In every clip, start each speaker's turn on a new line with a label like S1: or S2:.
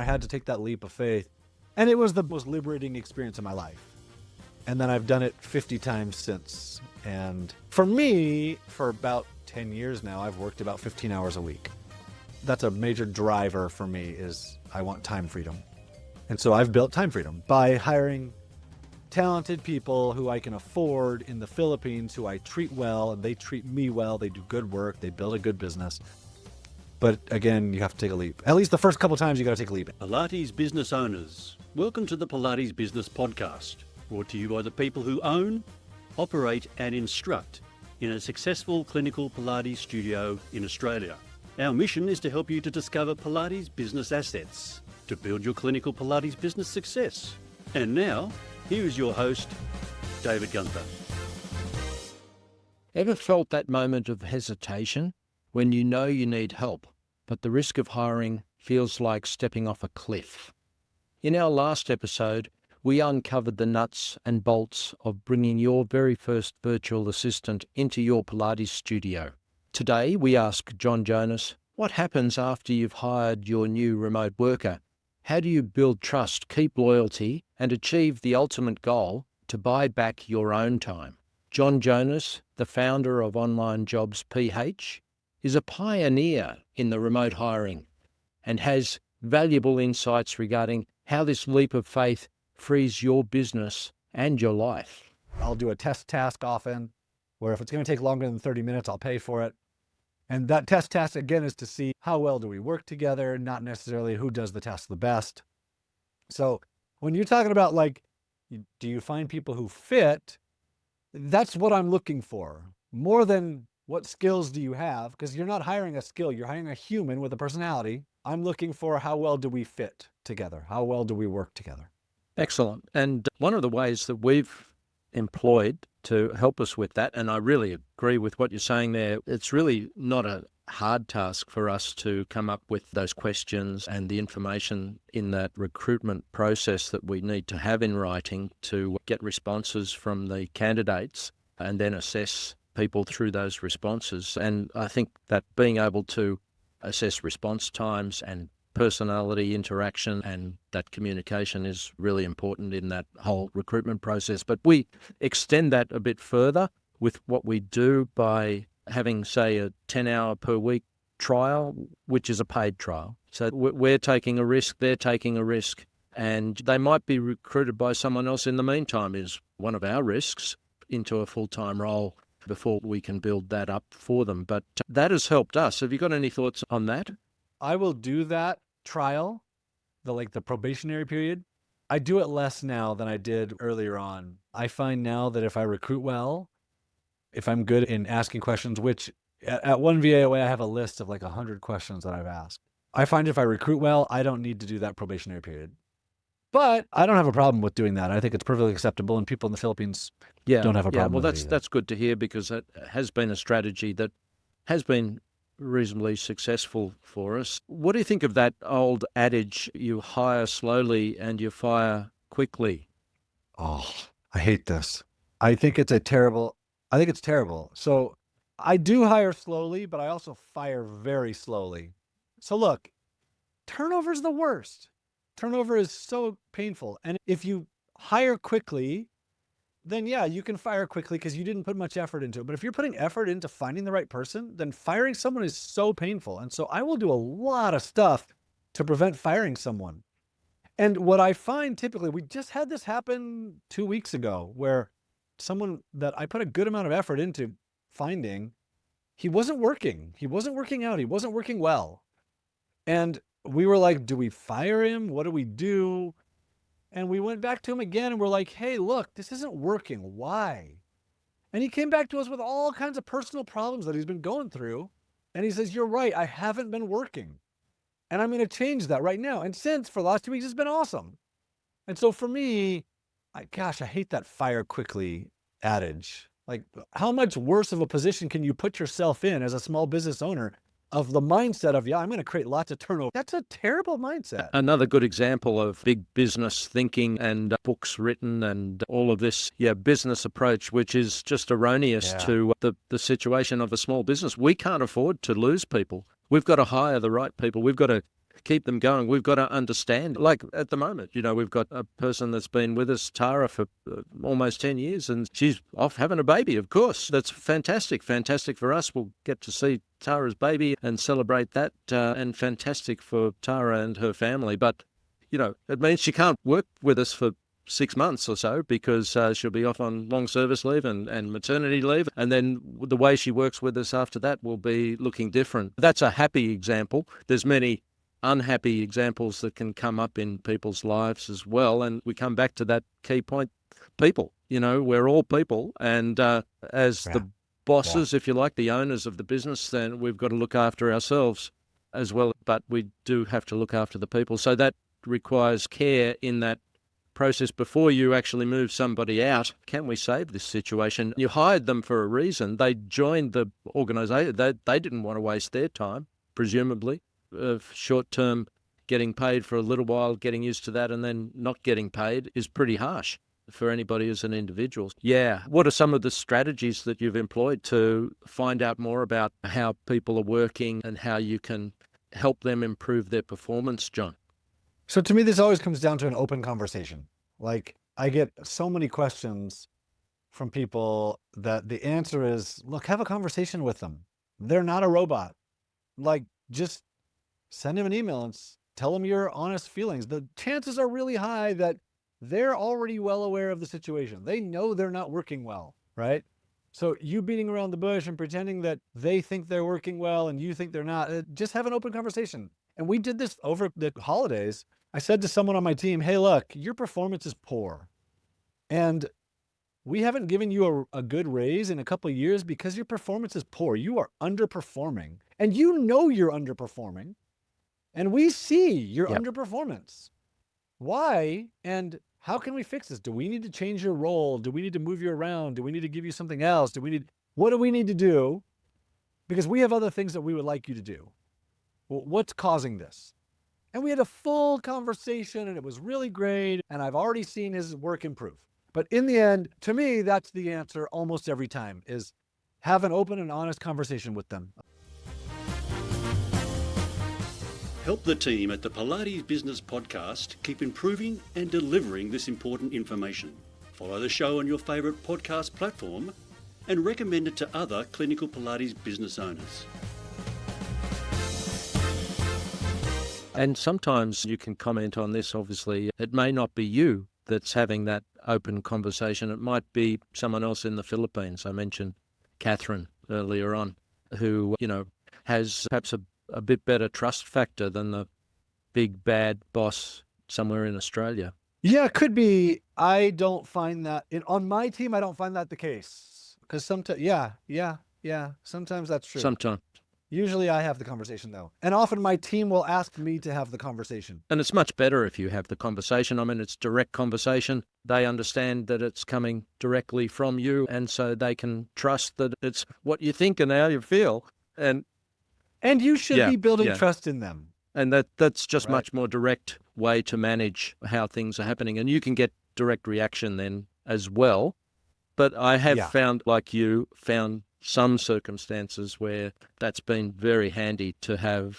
S1: I had to take that leap of faith, and it was the most liberating experience of my life. And then I've done it 50 times since. And for me, for about 10 years now, I've worked about 15 hours a week. That's a major driver for me, is I want time freedom. And so I've built time freedom by hiring talented people who I can afford in the Philippines, who I treat well, and they treat me well. They do good work. They build a good business. But again, you have to take a leap. At least the first couple times you got to take a leap.
S2: Pilates business owners, welcome to the Pilates Business Podcast, brought to you by the people who own, operate and instruct in a successful clinical Pilates studio in Australia. Our mission is to help you to discover Pilates business assets to build your clinical Pilates business success. And now, here is your host, David Gunther.
S3: Ever felt that moment of hesitation when you know you need help, but the risk of hiring feels like stepping off a cliff? In our last episode, we uncovered the nuts and bolts of bringing your very first virtual assistant into your Pilates studio. Today, we ask John Jonas, what happens after you've hired your new remote worker? How do you build trust, keep loyalty, and achieve the ultimate goal to buy back your own time? John Jonas, the founder of OnlineJobs.ph, is a pioneer in the remote hiring and has valuable insights regarding how this leap of faith frees your business and your life.
S1: I'll do a test task often, where if it's going to take longer than 30 minutes, I'll pay for it. And that test task, again, is to see how well do we work together, not necessarily who does the task the best. So when you're talking about, like, do you find people who fit, that's what I'm looking for. More than what skills do you have, because you're not hiring a skill, you're hiring a human with a personality. I'm looking for how well do we fit together? How well do we work together?
S3: Excellent. And one of the ways that we've employed to help us with that, and I really agree with what you're saying there, it's really not a hard task for us to come up with those questions and the information in that recruitment process that we need to have in writing to get responses from the candidates and then assess people through those responses. And I think that being able to assess response times and personality interaction and that communication is really important in that whole recruitment process. But we extend that a bit further with what we do by having, say, a 10-hour per week trial, which is a paid trial. So we're taking a risk, they're taking a risk, and they might be recruited by someone else in the meantime is one of our risks into a full-time role before we can build that up for them. But that has helped us. Have you got any thoughts on that?
S1: I will do that trial, the probationary period. I do it less now than I did earlier on. I find now that if I recruit well, if I'm good in asking questions, which at one VAOA, I have a list of like 100 questions that I've asked. I find if I recruit well, I don't need to do that probationary period. But I don't have a problem with doing that. I think it's perfectly acceptable, and people in the Philippines don't have a problem
S3: well,
S1: with it either.
S3: That's good to hear, because it has been a strategy that has been reasonably successful for us. What do you think of that old adage, you hire slowly and you fire quickly?
S1: Oh, I hate this. I think it's terrible. So I do hire slowly, but I also fire very slowly. So look, turnover is the worst. Turnover is so painful. And if you hire quickly, then yeah, you can fire quickly because you didn't put much effort into it. But if you're putting effort into finding the right person, then firing someone is so painful. And so I will do a lot of stuff to prevent firing someone. And what I find typically, we just had this happen 2 weeks ago, where someone that I put a good amount of effort into finding, he wasn't working. He wasn't working out. He wasn't working well. And we were like, do we fire him? What do we do? And we went back to him again and we're like, hey, look, this isn't working. Why? And he came back to us with all kinds of personal problems that he's been going through. And he says, you're right, I haven't been working. And I'm going to change that right now. And since for the last 2 weeks, it's been awesome. And so for me, I hate that fire quickly adage. Like, how much worse of a position can you put yourself in as a small business owner of the mindset of, I'm going to create lots of turnover? That's a terrible mindset.
S3: Another good example of big business thinking and books written and all of this, business approach, which is just erroneous to the situation of a small business. We can't afford to lose people. We've got to hire the right people. We've got to keep them going, we've got to understand, like at the moment, we've got a person that's been with us, Tara, for almost 10 years, and she's off having a baby, of course. That's fantastic for us. We'll get to see Tara's baby and celebrate that, and fantastic for Tara and her family. But, it means she can't work with us for 6 months or so because she'll be off on long service leave and maternity leave. And then the way she works with us after that will be looking different. That's a happy example. There's many unhappy examples that can come up in people's lives as well. And we come back to that key point, people. We're all people. And as the bosses, if you like, the owners of the business, then we've got to look after ourselves as well. But we do have to look after the people. So that requires care in that process before you actually move somebody out. Can we save this situation? You hired them for a reason. They joined the organisation. They didn't want to waste their time, presumably. Short-term getting paid for a little while, getting used to that, and then not getting paid is pretty harsh for anybody as an individual. Yeah. What are some of the strategies that you've employed to find out more about how people are working and how you can help them improve their performance, John?
S1: So to me, this always comes down to an open conversation. Like, I get so many questions from people that the answer is, look, have a conversation with them. They're not a robot. Like, just send them an email and tell them your honest feelings. The chances are really high that they're already well aware of the situation. They know they're not working well, right? So you beating around the bush and pretending that they think they're working well and you think they're not, just have an open conversation. And we did this over the holidays. I said to someone on my team, hey, look, your performance is poor. And we haven't given you a good raise in a couple of years because your performance is poor. You are underperforming. And you know you're underperforming. And we see your underperformance. Why? And how can we fix this? Do we need to change your role? Do we need to move you around? Do we need to give you something else? What do we need to do? Because we have other things that we would like you to do. Well, what's causing this? And we had a full conversation and it was really great. And I've already seen his work improve. But in the end, to me, that's the answer almost every time, is have an open and honest conversation with them.
S2: Help the team at the Pilates Business Podcast keep improving and delivering this important information. Follow the show on your favourite podcast platform and recommend it to other clinical Pilates business owners.
S3: And sometimes you can comment on this, obviously. It may not be you that's having that open conversation. It might be someone else in the Philippines. I mentioned Catherine earlier on, who, has perhaps a bit better trust factor than the big bad boss somewhere in Australia.
S1: Yeah, it could be. I don't find that on my team. I don't find that the case because sometimes, sometimes that's true.
S3: Sometimes.
S1: Usually I have the conversation though. And often my team will ask me to have the conversation.
S3: And it's much better if you have the conversation. I mean, it's direct conversation. They understand that it's coming directly from you. And so they can trust that it's what you think and how you feel. And
S1: you should be building trust in them.
S3: And that's just much more direct way to manage how things are happening. And you can get direct reaction then as well. But I have found, like you, some circumstances where that's been very handy to have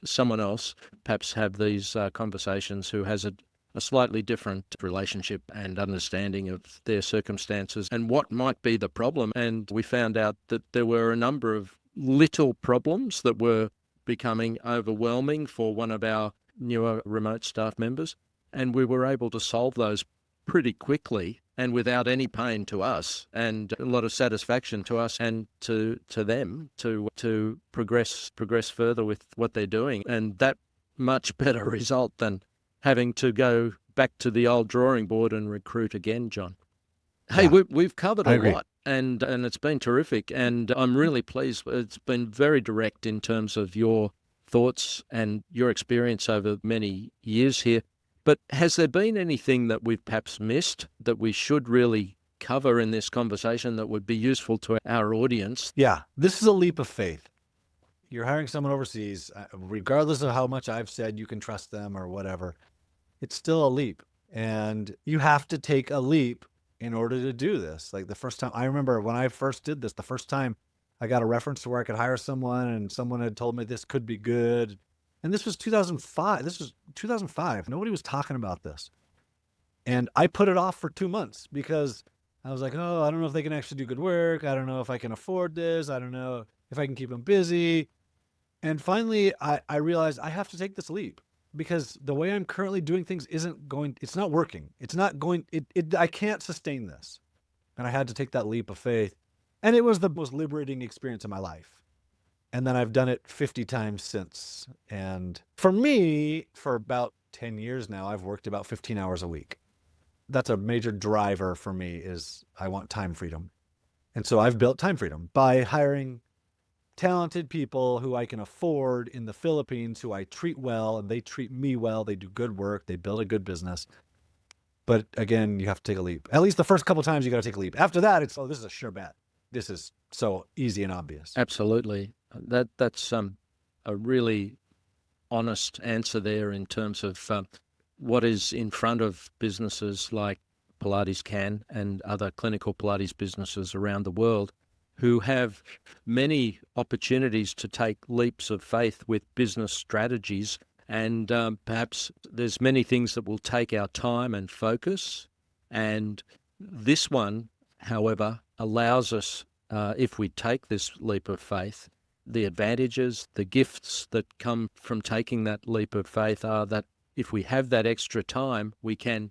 S3: someone else perhaps have these conversations who has a slightly different relationship and understanding of their circumstances and what might be the problem. And we found out that there were a number of little problems that were becoming overwhelming for one of our newer remote staff members. And we were able to solve those pretty quickly and without any pain to us, and a lot of satisfaction to us and to them to progress further with what they're doing. And that much better result than having to go back to the old drawing board and recruit again, John. Hey, we've covered a lot, and it's been terrific, and I'm really pleased. It's been very direct in terms of your thoughts and your experience over many years here. But has there been anything that we've perhaps missed that we should really cover in this conversation that would be useful to our audience?
S1: Yeah, this is a leap of faith. You're hiring someone overseas, regardless of how much I've said you can trust them or whatever, it's still a leap. And you have to take a leap in order to do this. Like the first time, I remember when I first did this, the first time I got a reference to where I could hire someone and someone had told me this could be good. And this was 2005. This was 2005. Nobody was talking about this. And I put it off for 2 months because I was like, oh, I don't know if they can actually do good work. I don't know if I can afford this. I don't know if I can keep them busy. And finally, I realized I have to take this leap because the way I'm currently doing things it's not working. I can't sustain this. And I had to take that leap of faith. And it was the most liberating experience of my life. And then I've done it 50 times since. And for me, for about 10 years now, I've worked about 15 hours a week. That's a major driver for me is I want time freedom. And so I've built time freedom by hiring talented people who I can afford in the Philippines, who I treat well, and they treat me well. They do good work. They build a good business. But again, you have to take a leap. At least the first couple of times you got to take a leap. After that, it's, oh, this is a sure bet. This is so easy and obvious.
S3: Absolutely. That's a really honest answer there in terms of what is in front of businesses like Pilates Can and other clinical Pilates businesses around the world who have many opportunities to take leaps of faith with business strategies. And perhaps there's many things that will take our time and focus. And this one, however, allows us, if we take this leap of faith, the advantages, the gifts that come from taking that leap of faith are that if we have that extra time, we can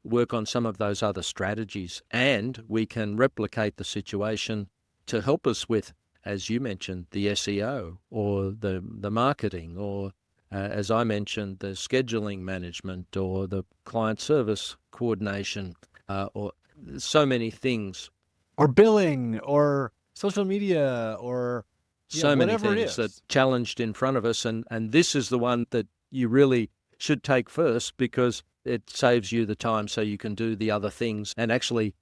S3: work on some of those other strategies and we can replicate the situation to help us with, as you mentioned, the SEO or the marketing or, as I mentioned, the scheduling management or the client service coordination or so many things.
S1: Or billing or social media or
S3: so many
S1: whatever
S3: things that challenged in front of us. And this is the one that you really should take first because it saves you the time so you can do the other things and actually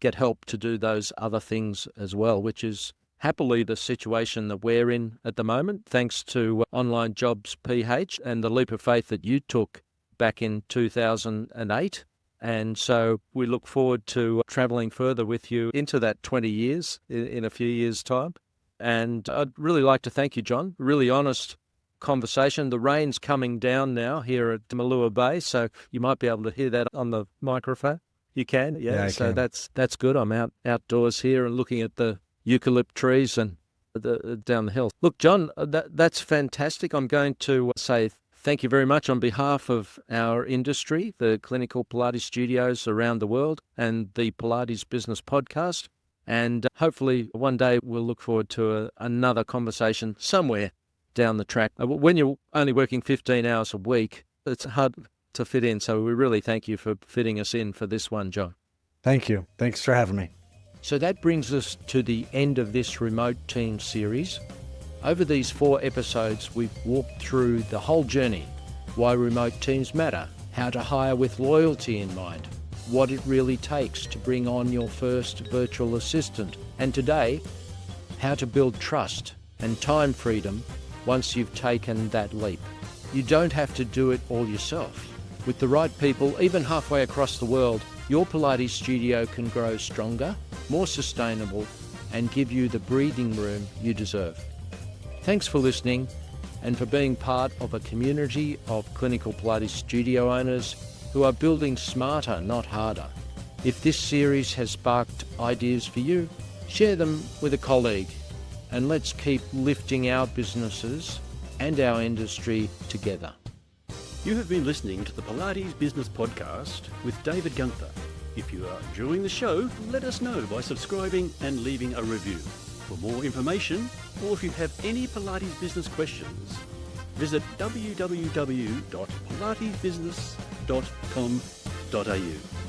S3: get help to do those other things as well, which is happily the situation that we're in at the moment, thanks to OnlineJobs.ph and the leap of faith that you took back in 2008. And so we look forward to traveling further with you into that 20 years in a few years' time. And I'd really like to thank you, John. Really honest conversation. The rain's coming down now here at Malua Bay, so you might be able to hear that on the microphone. You can, yeah. So
S1: can.
S3: that's good. I'm outdoors here and looking at the eucalypt trees and down the hill. Look, John, that's fantastic. I'm going to say thank you very much on behalf of our industry, the clinical Pilates studios around the world, and the Pilates Business Podcast. And hopefully one day we'll look forward to another conversation somewhere down the track. When you're only working 15 hours a week, it's hard to fit in. So we really thank you for fitting us in for this one, John.
S1: Thank you. Thanks for having me.
S3: So that brings us to the end of this remote team series. Over these 4 episodes, we've walked through the whole journey, why remote teams matter, how to hire with loyalty in mind, what it really takes to bring on your first virtual assistant, and today, how to build trust and time freedom once you've taken that leap. You don't have to do it all yourself. With the right people, even halfway across the world, your Pilates studio can grow stronger, more sustainable, and give you the breathing room you deserve. Thanks for listening and for being part of a community of clinical Pilates studio owners who are building smarter, not harder. If this series has sparked ideas for you, share them with a colleague, and let's keep lifting our businesses and our industry together.
S2: You have been listening to the Pilates Business Podcast with David Gunther. If you are enjoying the show, let us know by subscribing and leaving a review. For more information, or if you have any Pilates business questions, visit www.pilatesbusiness.com.au.